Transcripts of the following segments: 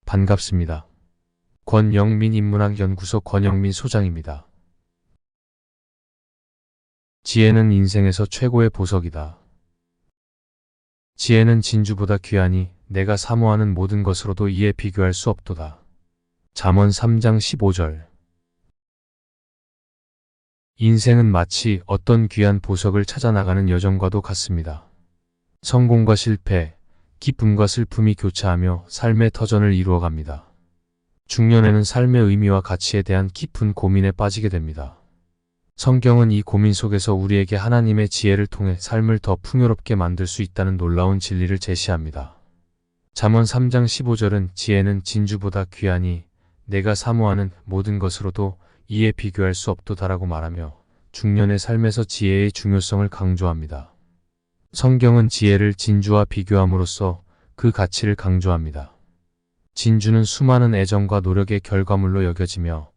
반갑습니다. 권영민 인문학연구소 권영민 소장입니다. 지혜는 인생에서 최고의 보석이다. 지혜는 진주보다 귀하니 내가 사모하는 모든 것으로도 이에 비교할 수 없도다. 잠언 3장 15절. 인생은 마치 어떤 귀한 보석을 찾아나가는 여정과도 같습니다. 성공과 실패, 기쁨과 슬픔이 교차하며 삶의 터전을 이루어갑니다. 중년에는 삶의 의미와 가치에 대한 깊은 고민에 빠지게 됩니다. 성경은 이 고민 속에서 우리에게 하나님의 지혜를 통해 삶을 더 풍요롭게 만들 수 있다는 놀라운 진리를 제시합니다. 잠언 3장 15절은 지혜는 진주보다 귀하니 내가 사모하는 모든 것으로도 이에 비교할 수 없도다라고 말하며 중년의 삶에서 지혜의 중요성을 강조합니다. 성경은 지혜를 진주와 비교함으로써 그 가치를 강조합니다. 진주는 수많은 애정과 노력의 결과물로 여겨지며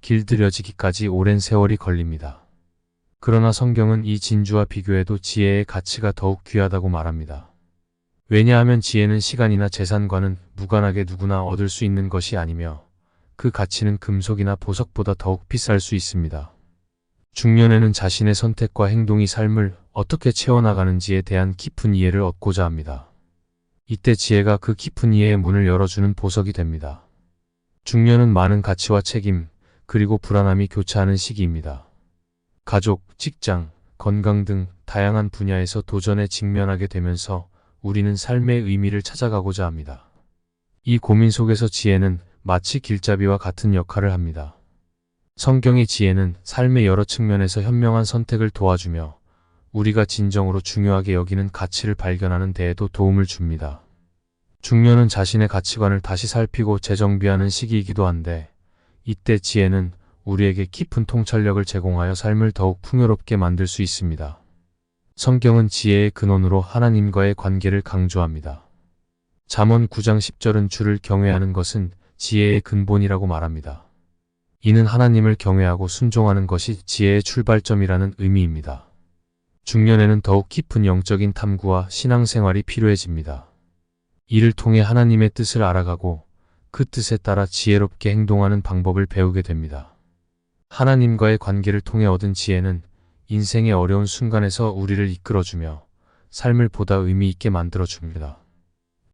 길들여지기까지 오랜 세월이 걸립니다. 그러나 성경은 이 진주와 비교해도 지혜의 가치가 더욱 귀하다고 말합니다. 왜냐하면 지혜는 시간이나 재산과는 무관하게 누구나 얻을 수 있는 것이 아니며 그 가치는 금속이나 보석보다 더욱 비쌀 수 있습니다. 중년에는 자신의 선택과 행동이 삶을 어떻게 채워나가는지에 대한 깊은 이해를 얻고자 합니다. 이때 지혜가 그 깊은 이해의 문을 열어주는 보석이 됩니다. 중년은 많은 가치와 책임, 그리고 불안함이 교차하는 시기입니다. 가족, 직장, 건강 등 다양한 분야에서 도전에 직면하게 되면서 우리는 삶의 의미를 찾아가고자 합니다. 이 고민 속에서 지혜는 마치 길잡이와 같은 역할을 합니다. 성경의 지혜는 삶의 여러 측면에서 현명한 선택을 도와주며 우리가 진정으로 중요하게 여기는 가치를 발견하는 데에도 도움을 줍니다. 중년은 자신의 가치관을 다시 살피고 재정비하는 시기이기도 한데 이때 지혜는 우리에게 깊은 통찰력을 제공하여 삶을 더욱 풍요롭게 만들 수 있습니다. 성경은 지혜의 근원으로 하나님과의 관계를 강조합니다. 잠언 9장 10절은 주를 경외하는 것은 지혜의 근본이라고 말합니다. 이는 하나님을 경외하고 순종하는 것이 지혜의 출발점이라는 의미입니다. 중년에는 더욱 깊은 영적인 탐구와 신앙생활이 필요해집니다. 이를 통해 하나님의 뜻을 알아가고 그 뜻에 따라 지혜롭게 행동하는 방법을 배우게 됩니다. 하나님과의 관계를 통해 얻은 지혜는 인생의 어려운 순간에서 우리를 이끌어주며 삶을 보다 의미 있게 만들어줍니다.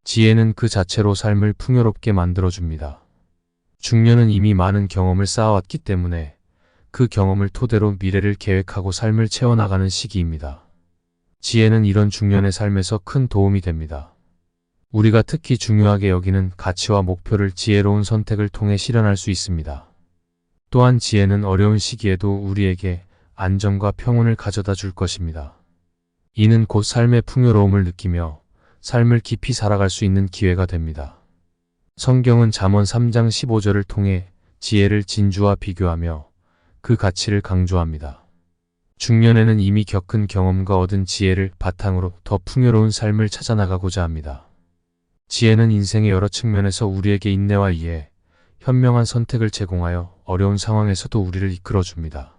지혜는 그 자체로 삶을 풍요롭게 만들어줍니다. 중년은 이미 많은 경험을 쌓아왔기 때문에 그 경험을 토대로 미래를 계획하고 삶을 채워나가는 시기입니다. 지혜는 이런 중년의 삶에서 큰 도움이 됩니다. 우리가 특히 중요하게 여기는 가치와 목표를 지혜로운 선택을 통해 실현할 수 있습니다. 또한 지혜는 어려운 시기에도 우리에게 안정과 평온을 가져다 줄 것입니다. 이는 곧 삶의 풍요로움을 느끼며 삶을 깊이 살아갈 수 있는 기회가 됩니다. 성경은 잠언 3장 15절을 통해 지혜를 진주와 비교하며 그 가치를 강조합니다. 중년에는 이미 겪은 경험과 얻은 지혜를 바탕으로 더 풍요로운 삶을 찾아나가고자 합니다. 지혜는 인생의 여러 측면에서 우리에게 인내와 이해, 현명한 선택을 제공하여 어려운 상황에서도 우리를 이끌어줍니다.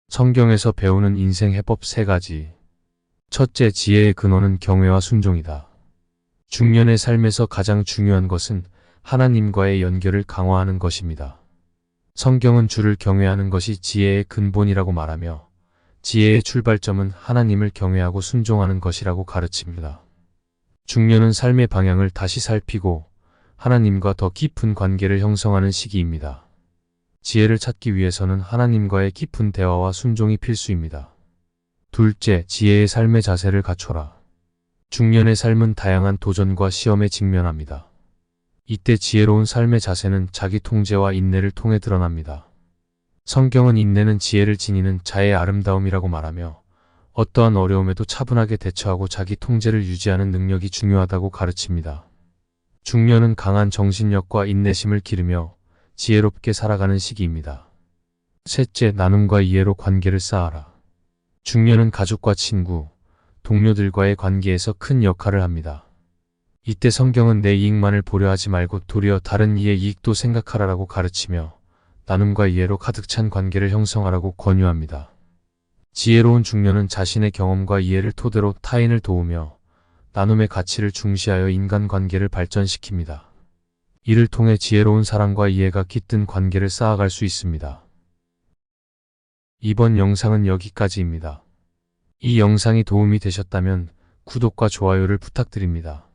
성경에서 배우는 인생 해법 3가지. 첫째, 지혜의 근원은 경외와 순종이다. 중년의 삶에서 가장 중요한 것은 하나님과의 연결을 강화하는 것입니다. 성경은 주를 경외하는 것이 지혜의 근본이라고 말하며 지혜의 출발점은 하나님을 경외하고 순종하는 것이라고 가르칩니다. 중년은 삶의 방향을 다시 살피고 하나님과 더 깊은 관계를 형성하는 시기입니다. 지혜를 찾기 위해서는 하나님과의 깊은 대화와 순종이 필수입니다. 둘째, 지혜의 삶의 자세를 갖춰라. 중년의 삶은 다양한 도전과 시험에 직면합니다. 이때 지혜로운 삶의 자세는 자기 통제와 인내를 통해 드러납니다. 성경은 인내는 지혜를 지니는 자의 아름다움이라고 말하며 어떠한 어려움에도 차분하게 대처하고 자기 통제를 유지하는 능력이 중요하다고 가르칩니다. 중년은 강한 정신력과 인내심을 기르며 지혜롭게 살아가는 시기입니다. 셋째, 나눔과 이해로 관계를 쌓아라. 중년은 가족과 친구, 동료들과의 관계에서 큰 역할을 합니다. 이때 성경은 내 이익만을 보려 하지 말고 도리어 다른 이의 이익도 생각하라라고 가르치며 나눔과 이해로 가득 찬 관계를 형성하라고 권유합니다. 지혜로운 중년은 자신의 경험과 이해를 토대로 타인을 도우며 나눔의 가치를 중시하여 인간관계를 발전시킵니다. 이를 통해 지혜로운 사랑과 이해가 깃든 관계를 쌓아갈 수 있습니다. 이번 영상은 여기까지입니다. 이 영상이 도움이 되셨다면 구독과 좋아요를 부탁드립니다.